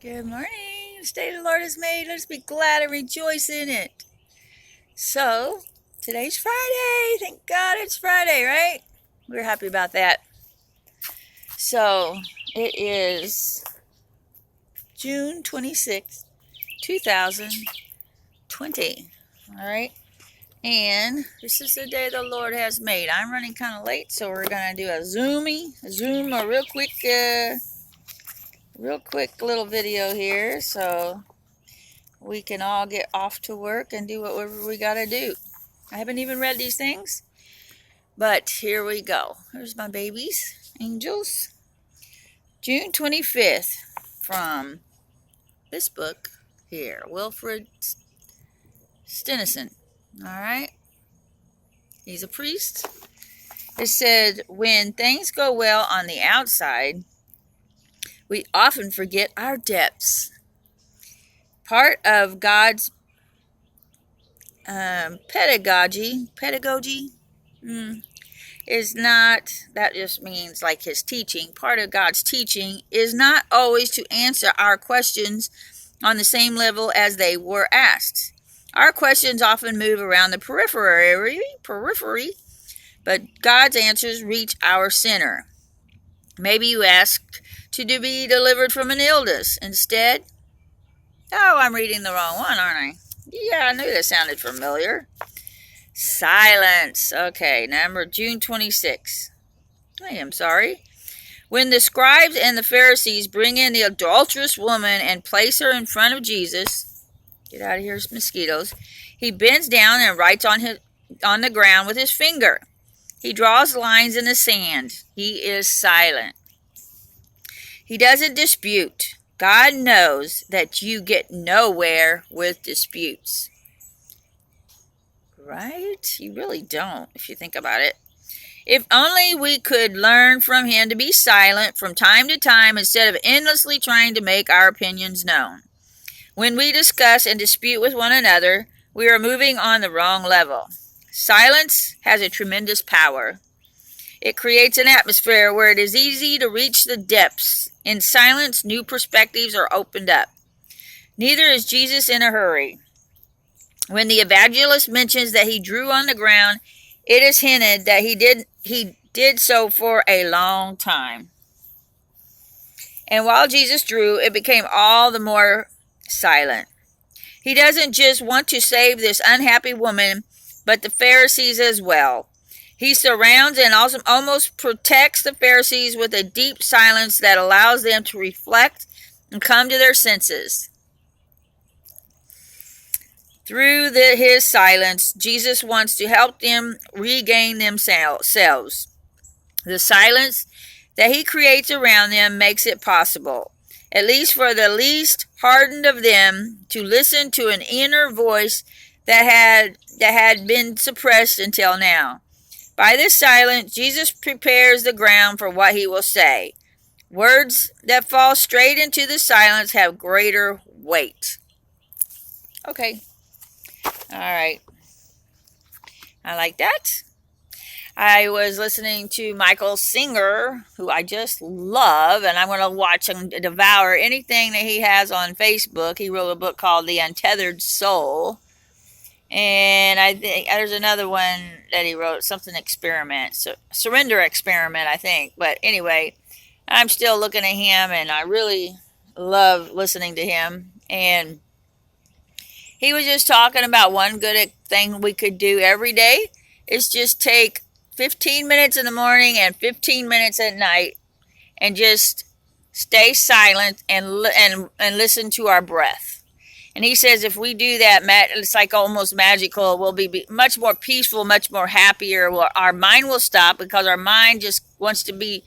Good morning. The day the Lord has made. Let us be glad and rejoice in it. So, today's Friday. Thank God it's Friday, right? We're happy about that. So, it is June 26th, 2020. All right. And this is the day the Lord has made. I'm running kind of late, so we're going to do a a real quick little video here. So, we can all get off to work and do whatever we got to do. I haven't even read these things, but here we go. Here's my babies, angels. June 25th from this book here, Wilfred Stennison. All right. He's a priest. It said, when things go well on the outside, we often forget our depths. Part of God's pedagogy is not, that just means like his teaching. Part of God's teaching is not always to answer our questions on the same level as they were asked. Our questions often move around the periphery, but God's answers reach our center. Maybe you asked to be delivered from an illness. Instead, oh, I'm reading the wrong one, aren't I? Yeah, I knew that sounded familiar. Silence. Okay, number June 26. I am sorry. When the scribes and the Pharisees bring in the adulterous woman and place her in front of Jesus, get out of here, mosquitoes, he bends down and writes on the ground with his finger. He draws lines in the sand. He is silent. He doesn't dispute. God knows that you get nowhere with disputes. Right? You really don't, if you think about it. If only we could learn from him to be silent from time to time instead of endlessly trying to make our opinions known. When we discuss and dispute with one another, we are moving on the wrong level. Silence has a tremendous power. It creates an atmosphere where it is easy to reach the depths. In silence, new perspectives are opened up. Neither is Jesus in a hurry. When the evangelist mentions that he drew on the ground, it is hinted that he did so for a long time. And while Jesus drew, it became all the more silent. He doesn't just want to save this unhappy woman, but the Pharisees as well. He surrounds and also almost protects the Pharisees with a deep silence that allows them to reflect and come to their senses. Through his silence, Jesus wants to help them regain themselves. The silence that he creates around them makes it possible, at least for the least hardened of them, to listen to an inner voice that had been suppressed until now. By this silence, Jesus prepares the ground for what he will say. Words that fall straight into the silence have greater weight. Okay. All right. I like that. I was listening to Michael Singer, who I just love, and I'm going to watch and devour anything that he has on Facebook. He wrote a book called The Untethered Soul. And I think there's another one that he wrote, something experiment, surrender experiment, I think. But anyway, I'm still looking at him, and I really love listening to him. And he was just talking about one good thing we could do every day is just take 15 minutes in the morning and 15 minutes at night and just stay silent and listen to our breath. And he says if we do that, it's like almost magical. We'll be much more peaceful, much more happier. Our mind will stop because our mind just wants to be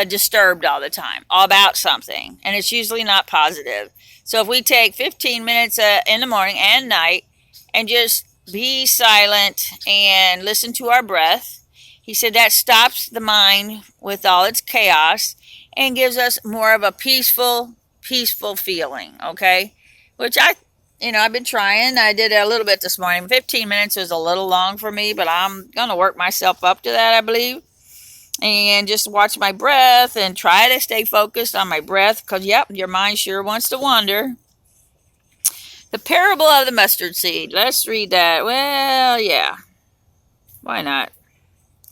disturbed all the time, all about something. And it's usually not positive. So if we take 15 minutes in the morning and night and just be silent and listen to our breath, he said that stops the mind with all its chaos and gives us more of a peaceful feeling, okay? Which I've been trying. I did a little bit this morning. 15 minutes was a little long for me, but I'm going to work myself up to that, I believe. and just watch my breath and try to stay focused on my breath because, yep, your mind sure wants to wander. The parable of the mustard seed. Let's read that. Well, yeah. Why not?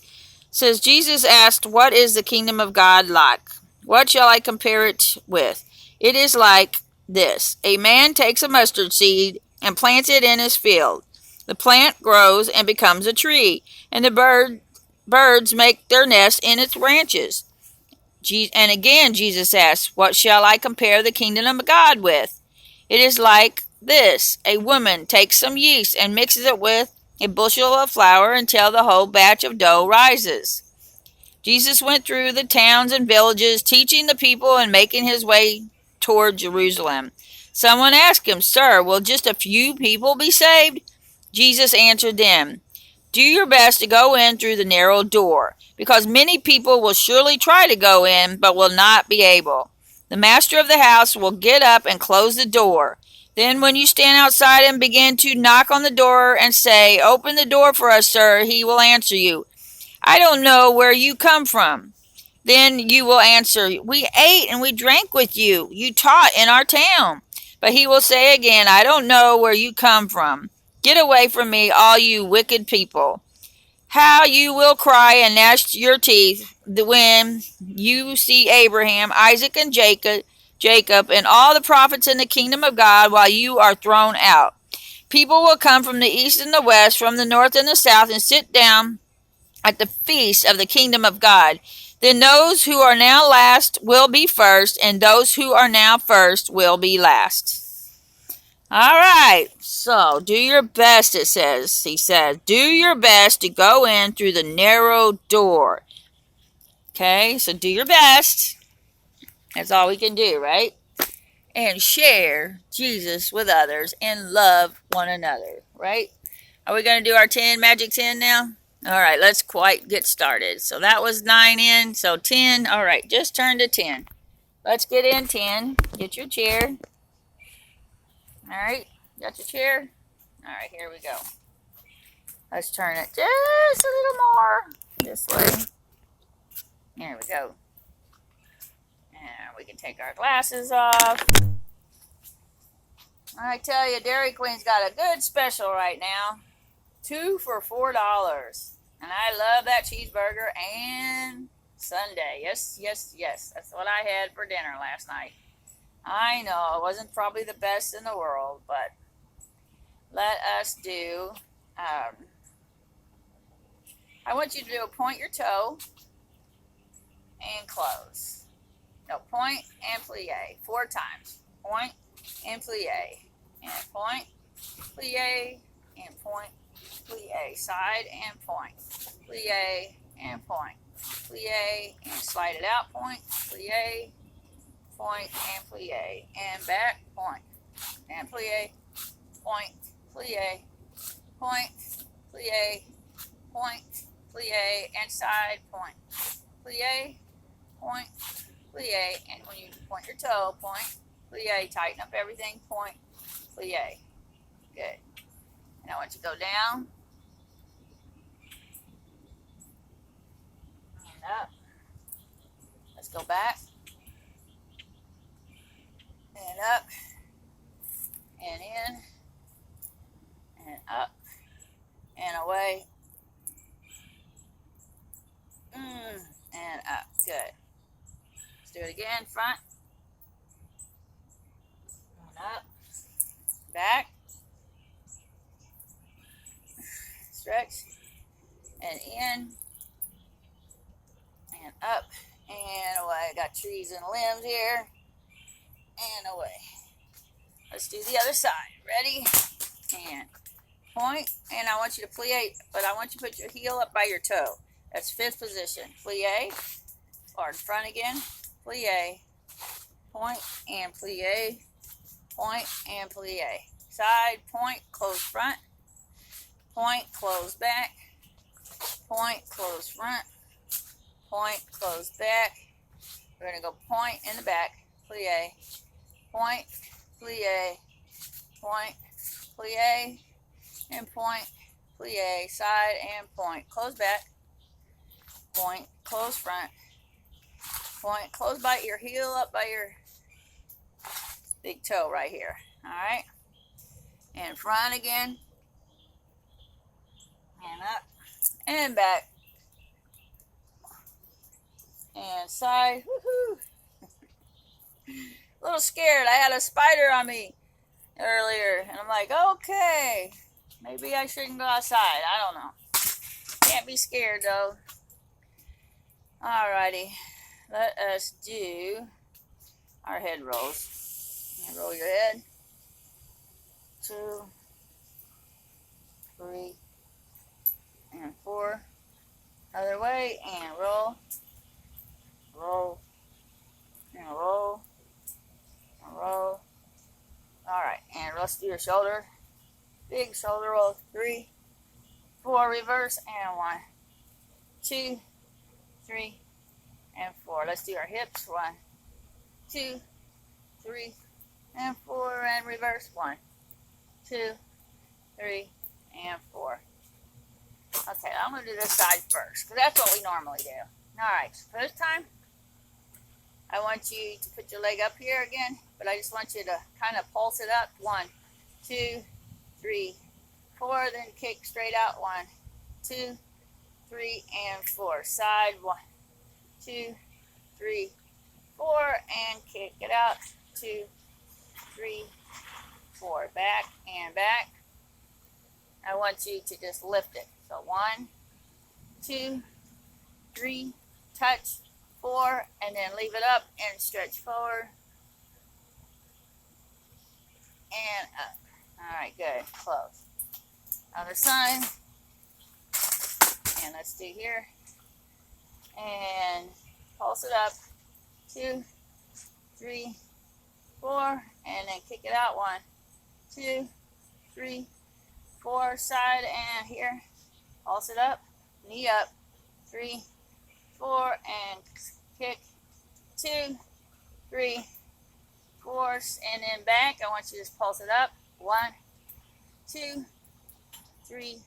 It says, Jesus asked, what is the kingdom of God like? What shall I compare it with? It is like this. A man takes a mustard seed and plants it in his field. The plant grows and becomes a tree, and the birds make their nest in its branches. And again, Jesus asked, what shall I compare the kingdom of God with? It is like this. A woman takes some yeast and mixes it with a bushel of flour until the whole batch of dough rises. Jesus went through the towns and villages, teaching the people and making his way toward Jerusalem. Someone asked him, Sir, will just a few people be saved? Jesus answered them, do your best to go in through the narrow door, because many people will surely try to go in, but will not be able. The master of the house will get up and close the door. Then when you stand outside and begin to knock on the door and say, open the door for us, sir, he will answer you, I don't know where you come from. Then you will answer, we ate and we drank with you. You taught in our town. But he will say again, I don't know where you come from. Get away from me, all you wicked people. How you will cry and gnash your teeth when you see Abraham, Isaac, and Jacob, and all the prophets in the kingdom of God while you are thrown out. People will come from the east and the west, from the north and the south, and sit down at the feast of the kingdom of God. Then those who are now last will be first, and those who are now first will be last. All right, so do your best, he says. Do your best to go in through the narrow door. Okay, so do your best. That's all we can do, right? And share Jesus with others and love one another, right? Are we going to do our 10, magic 10 now? All right, let's quite get started. So that was 9 in, so 10. All right, just turn to 10. Let's get in 10. Get your chair. All right, got your chair? All right, here we go. Let's turn it just a little more this way. There we go. And we can take our glasses off. I tell you, Dairy Queen's got a good special right now. 2 for $4. And I love that cheeseburger and sundae. Yes, yes, yes. That's what I had for dinner last night. I know it wasn't probably the best in the world, but let us do, I want you to do a point your toe and close. No, point and plie 4 times. Point and plie. And point, plie, and point, plie. Side and point. Plie and point. Plie and slide it out. Point, plie, point, and plie. And back, point. And plie, point, plie, point, plie, point, plie, and side, point. Plie, point, plie, and when you point your toe, point, plie, tighten up everything, point, plie. Good. And I want you to go down and up. Let's go back and up and in and up and away and up. Good. Let's do it again. Front and up, back, stretch, and in and up and away. Got trees and limbs here and away. Let's do the other side. Ready? And point, and I want you to plie, but I want you to put your heel up by your toe. That's 5th position. Plie, or front again. Plie, point, and plie, point, and plie. Side, point, close front, point, close back, point, close front, point, close back. We're going to go point in the back, plie, point, plie, point, plie, and point, plie, side and point. Close back, point, close front, point, close by your heel, up by your big toe right here. All right, and front again, and up, and back, and side. Woohoo! A little scared. I had a spider on me earlier, and I'm like, okay, maybe I shouldn't go outside. I don't know. Can't be scared though. Alrighty, let us do our head rolls. And roll your head. 2, 3, and 4. Other way, and roll, roll, and roll, and roll. Alright, and let's do your shoulder. Big shoulder roll. 3, 4, reverse, and 1, 2, 3, and 4. Let's do our hips. 1, 2, 3, and 4, and reverse. 1, 2, 3, and 4. Okay, I'm going to do this side first, because that's what we normally do. Alright, so for this time, I want you to put your leg up here again, but I just want you to kind of pulse it up. 1, 2, 3, 4, then kick straight out. 1, 2, 3, and 4. Side. 1, 2, 3, 4, and kick it out. 2, 3, 4. Back and back. I want you to just lift it. So 1, 2, 3, touch, 4, and then leave it up and stretch forward and up. All right, good. Close. Other side. And let's do here. And pulse it up. 2, 3, 4, and then kick it out. 1, 2, 3, 4. Side and here. Pulse it up. Knee up. 3, 4, and kick. 2, 3, 4, and then back. I want you to just pulse it up. 1, 2, 3,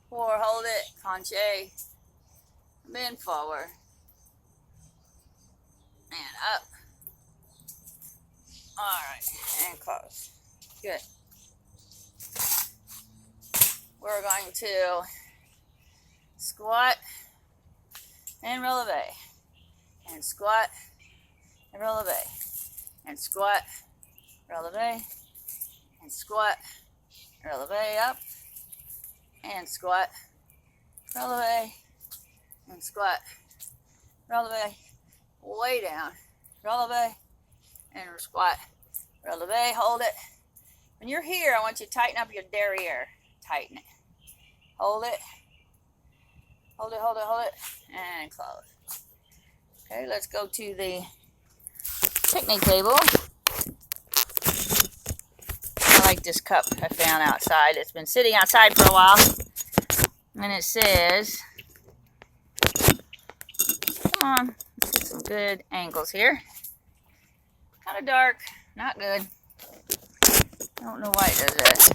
4. Hold it. Conche. Bend forward. And up. Alright. And close. Good. We're going to squat and releve. And squat and releve. And squat, releve. And squat, releve up. And squat, releve. And squat, releve. Way down. Releve. And squat, releve. Hold it. When you're here, I want you to tighten up your derriere. Tighten it. Hold it. Hold it, hold it, hold it. And close. Okay, let's go to the picnic table. I like this cup I found outside. It's been sitting outside for a while. And it says, come on, let's get some good angles here. Kind of dark, not good. I don't know why it does that.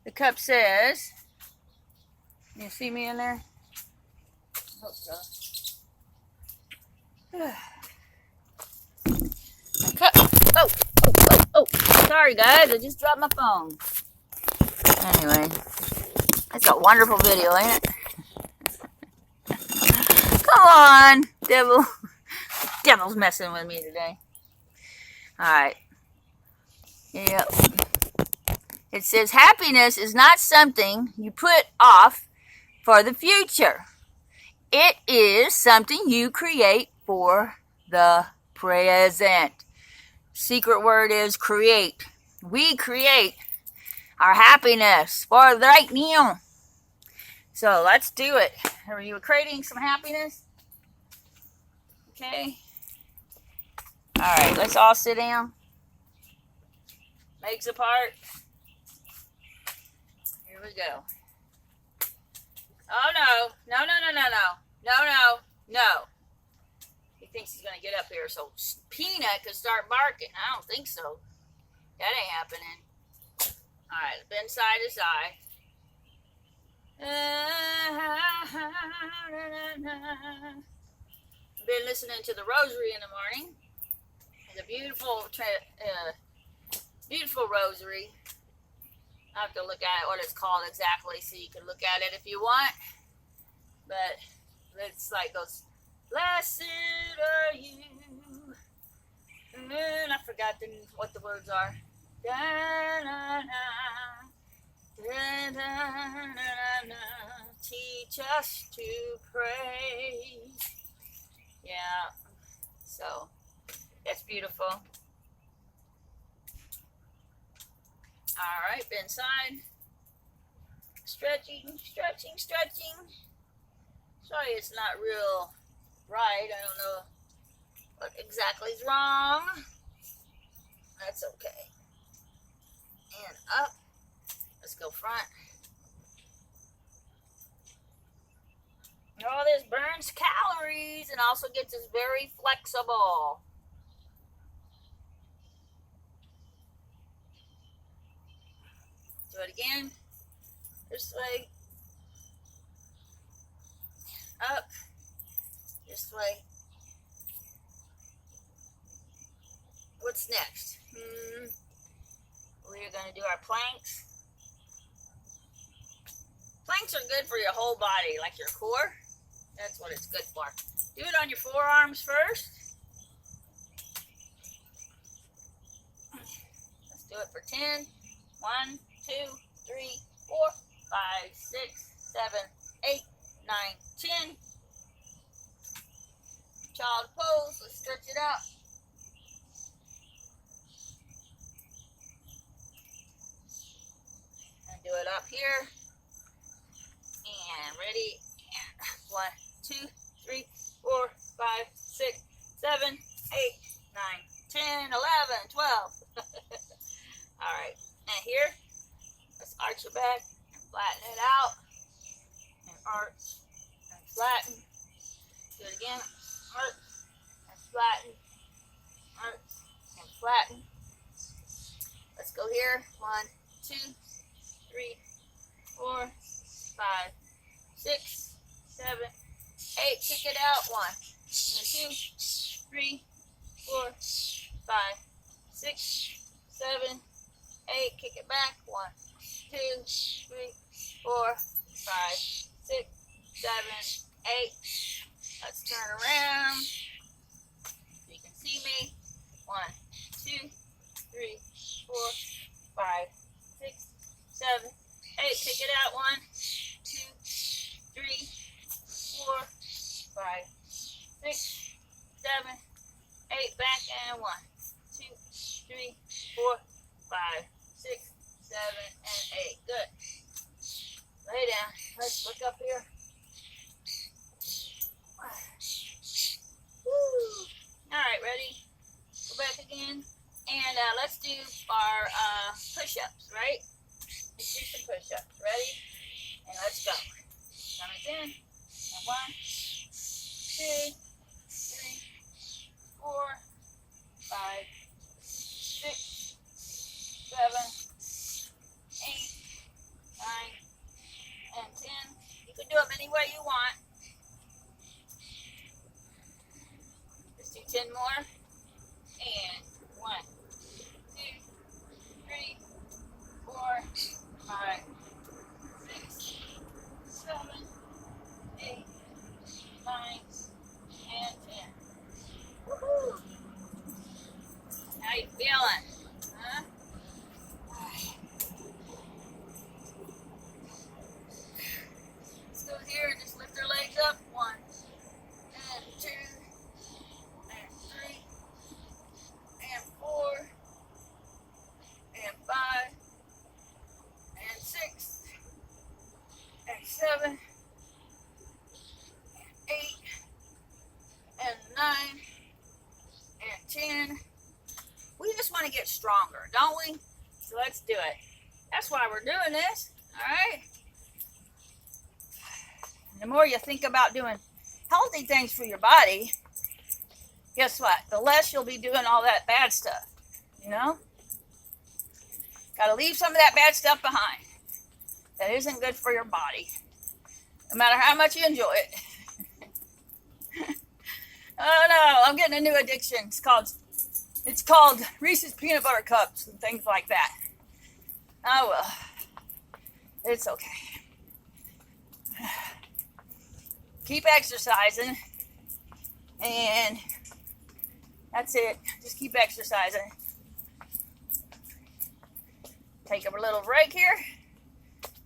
The cup says, can you see me in there? I hope so. My cup. Oh. Sorry, guys. I just dropped my phone. Anyway, that's a wonderful video, ain't it? Come on, devil. Devil's messing with me today. Alright. Yep. It says, happiness is not something you put off for the future. It is something you create for the present. Secret word is create. We create our happiness for right now. So let's do it. Are you creating some happiness? Okay. Alright, let's all sit down. Legs apart. Here we go. Oh no. No. He thinks he's going to get up here so Peanut can start barking. I don't think so. That ain't happening. Alright, bend side to side. Been listening to the Rosary in the morning. It's a beautiful rosary. I have to look at what it's called exactly, so you can look at it if you want. But it's like goes, "Blessed are you." And I forgot what the words are. Teach us to pray. Yeah, so it's beautiful. All right, been inside. Stretching. Sorry it's not real right. I don't know what exactly is wrong. That's okay. And up. Let's go front. All this burns calories and also gets us very flexible. Do it again. This way. Up. This way. What's next? We're going to do our planks. Planks are good for your whole body, like your core. That's what it's good for. Do it on your forearms first. Let's do it for 10. 1, 2, 3, 4, 5, 6, 7, 8, 9, 10. Child pose. Let's stretch it out. And do it up here. And ready. And 1, 2, 3, 4, 5, 6, 7, 8, 9, 10, 11, 12. All right. And here, let's arch your back and flatten it out. And arch and flatten. Do it again. Arch and flatten. Arch and flatten. Let's go here. 1, 2, 3, 4, 5, 6, 7, 8. Kick it out. 1, 2, 3, 4, 5, 6, 7, 8. Kick it back. 1, 2, 3, 4, 5, 6, 7, 8. Let's turn around so you can see me. 1, 2, 3, 4, 5, 6, 7, 8. Kick it out. 1, 2, 3, 4, 5, 6, 7, 8. Back and 1, 2, 3, 4, 5, 6, 7, and 8. Good. Lay down. Let's look up here. Woo. All right, ready? Go back again. And let's do our push-ups, right? Let's do some push-ups. Ready? And let's go. Stomach in. And 1, 2, 3, 4, 5, 6, 7, 8, 9, and 10. You can do them any way you want. Let's do 10 more. And 1, 2, 3, 4, 5, 6, 7, 8, 9, and 10. Woohoo! How you feeling? Huh? Let's go here and just lift our legs up. 1, and 2, and 3, and 4, and 5, and 6, and 7, and 8, and 9, and 10. We just want to get stronger, don't we? So let's do it. That's why we're doing this, all right? And the more you think about doing healthy things for your body, guess what? The less you'll be doing all that bad stuff, you know? Got to leave some of that bad stuff behind. That isn't good for your body. no matter how much you enjoy it. Oh no, I'm getting a new addiction. It's called Reese's Peanut Butter Cups and things like that. Oh well, it's okay. Keep exercising, and that's it. Just keep exercising. Take a little break here,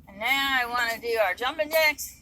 and now I want to do our jumping jacks.